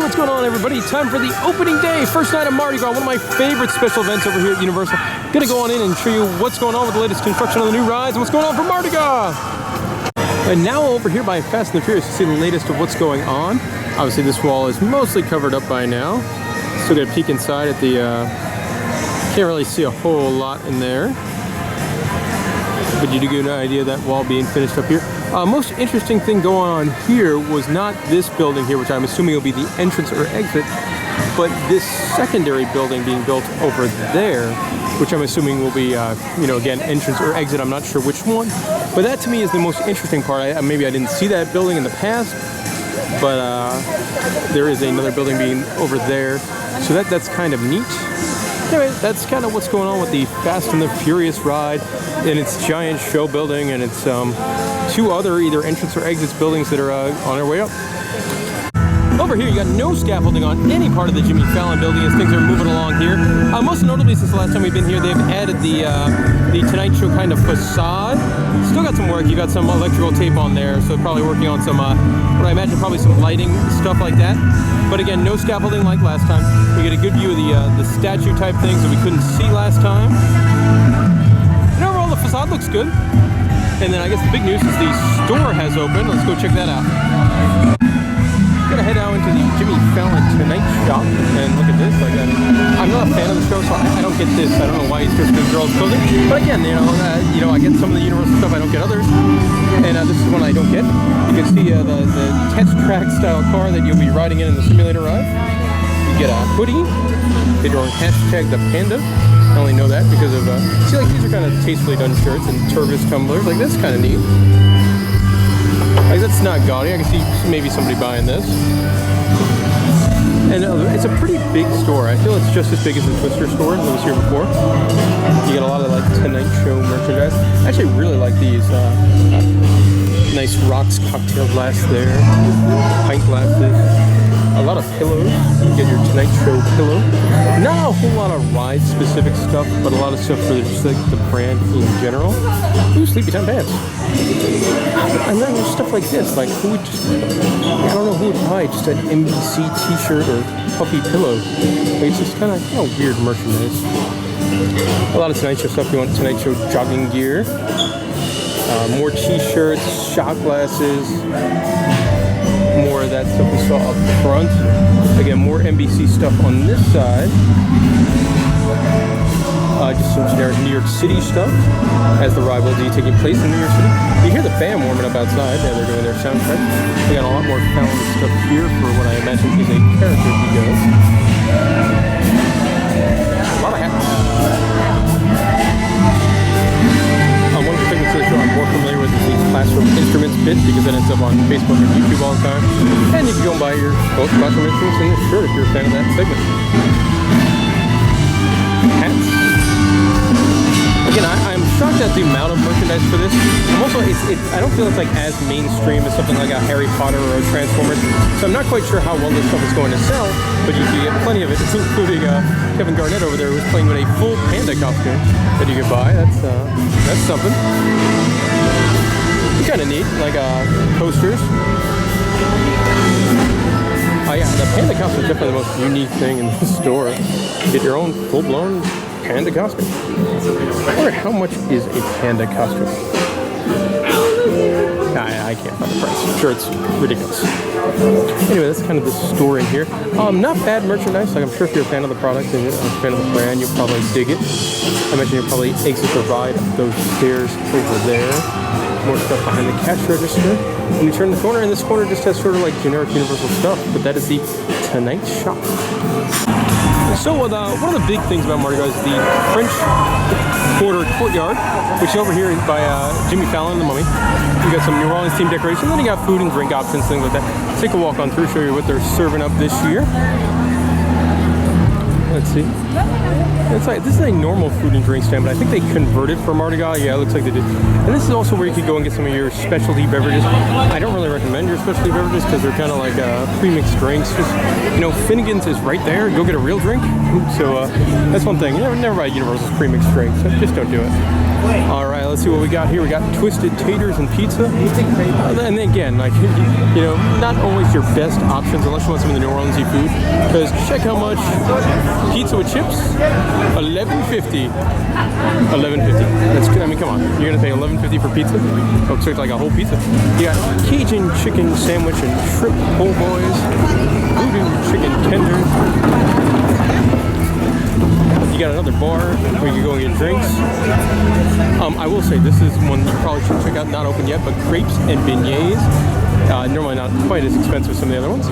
what's going on, everybody? Time for the opening day, first night of Mardi Gras, one of my favorite special events over here at Universal. Gonna go on in and show you what's going on with the latest construction on the new rides and what's going on for Mardi Gras. And now over here by Fast and the Furious to see the latest of what's going on. Obviously this wall is mostly covered up by now. Still get a peek inside at the, can't really see a whole lot in there. But you do get an idea of that wall being finished up here. Most interesting thing going on here was not this building here, which I'm assuming will be the entrance or exit, but this secondary building being built over there, which I'm assuming will be, you know, again, entrance or exit. I'm not sure which one, but that to me is the most interesting part. Maybe I didn't see that building in the past, but there is another building being over there, so that's kind of neat. Anyway, that's kind of what's going on with the Fast and the Furious ride and its giant show building and its two other either entrance or exits buildings that are on their way up. Over here, you got no scaffolding on any part of the Jimmy Fallon building as things are moving along here. Most notably, since the last time we've been here, they've added the Tonight Show kind of facade. Still got some work. You got some electrical tape on there, so probably working on some, what I imagine probably some lighting, stuff like that. But again, no scaffolding like last time. We get a good view of the statue type things that we couldn't see last time. And overall, the facade looks good. And then I guess the big news is the store has opened. Let's go check that out. Gonna head out into the Jimmy Fallon Tonight Shop and look at this. Like, I'm not a fan of the show, so I don't get this. I don't know why he's just this girl's clothing. But again, you know, I get some of the Universal stuff. I don't get others, and this is one I don't get. You can see the test track style car that you'll be riding in the simulator ride. You get a hoodie. They do hashtag the Panda. I only know that because of see, like, these are kind of tastefully done shirts and Turvis tumblers. Like, that's kind of neat. Like, that's not gaudy. I can see maybe somebody buying this. And it's a pretty big store. I feel it's just as big as the Twister store that was here before. You get a lot of, like, Tonight Show merchandise. I actually really like these nice rocks cocktail glass there. Pint glasses. A lot of pillows. You get your Tonight Show pillow. Not a whole lot of ride-specific stuff, but a lot of stuff for just like the brand in general. Ooh, Sleepy Time pants. And then there's stuff like this. Like, who would just, I don't know who would buy just an NBC t-shirt or puffy pillow. Like, it's just kind of weird merchandise. A lot of Tonight Show stuff. You want Tonight Show jogging gear. More t-shirts, shot glasses. More of that stuff we saw up front. Again, more NBC stuff on this side. Just some generic New York City stuff, as the ride will be taking place in New York City. You hear the band warming up outside. Yeah, they're doing their soundtrack. We got a lot more Fallon stuff here for what I imagine is a character he does. A lot of hats. One of the things that I'm more familiar with is these classroom instruments bits, because that ends up on Facebook and YouTube all the time. And you can go and buy your both classroom instruments in this shirt if you're a fan of that segment. Hats. Again, I'm shocked at the amount of merchandise for this. I'm also, I don't feel it's like as mainstream as something like a Harry Potter or a Transformers. So I'm not quite sure how well this stuff is going to sell, but you can get plenty of it, including Kevin Garnett over there who's playing with a full panda costume that you can buy. That's something. It's kind of neat, like posters. Oh yeah, the panda costume is definitely the most unique thing in the store. You get your own full-blown panda costume. I wonder how much is a panda costume? I can't find the price. I'm sure it's ridiculous. Anyway, that's kind of the store in here. Not bad merchandise. Like, I'm sure if you're a fan of the product and a fan of the brand, you'll probably dig it. I imagine you'll probably exit the ride up those stairs over there. More stuff behind the cash register. When you turn the corner, and this corner just has sort of like generic Universal stuff, but that is the Tonight Shop. So one of the big things about Mardi Gras is the French Quarter Courtyard, which is over here by Jimmy Fallon and the Mummy. You got some New Orleans themed decorations, then you got food and drink options, things like that. Let's take a walk on through, show you what they're serving up this year. Let's see. It's like, this is a normal food and drink stand, but I think they converted for Mardi Gras. Yeah, it looks like they did. And this is also where you could go and get some of your specialty beverages. I don't really recommend your specialty beverages because they're kind of like pre-mixed drinks. Just, you know, Finnegan's is right there. Go get a real drink. So that's one thing. Never buy Universal's pre-mixed drinks. Just don't do it. All right, let's see what we got here. We got twisted taters and pizza. And again, like, you know, not always your best options unless you want some of the New Orleans food. Because check how much pizza with chips, $11.50. $11.50. That's, I mean, come on. You're gonna pay $11.50 for pizza? Oh, so it's like a whole pizza. You got Cajun chicken sandwich and shrimp po' boys, voodoo chicken tenders. You got another bar where you can go and get drinks. I will say this is one you probably should check out. Not open yet, but crepes and beignets. Normally not quite as expensive as some of the other ones.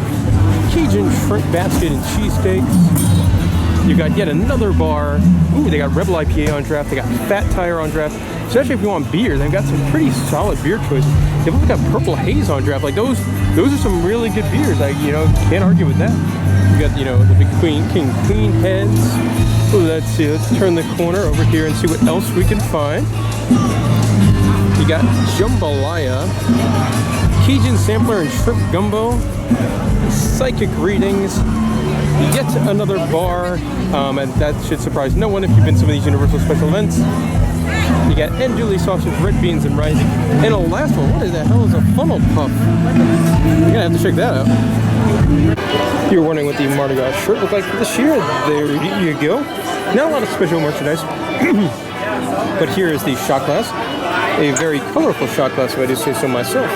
Cajun shrimp basket and cheesesteaks. You got yet another bar. Ooh, they got Rebel IPA on draft. They got Fat Tire on draft. Especially if you want beer, they've got some pretty solid beer choices. They've also got Purple Haze on draft. Like those are some really good beers. I can't argue with that. You got the big King Queen heads. Ooh, let's see. Let's turn the corner over here and see what else we can find. You got Jambalaya, Cajun sampler and shrimp gumbo, psychic readings. Yet another bar, and that should surprise no one if you've been to some of these Universal special events. You got andouille sausage, red beans, and rice. And the last one, what the hell is a funnel puff? You're gonna have to check that out. If you're wondering what the Mardi Gras shirt looked like for this year, there you go. Not a lot of special merchandise, but here is the shot glass. A very colorful shot glass, if I do say so myself.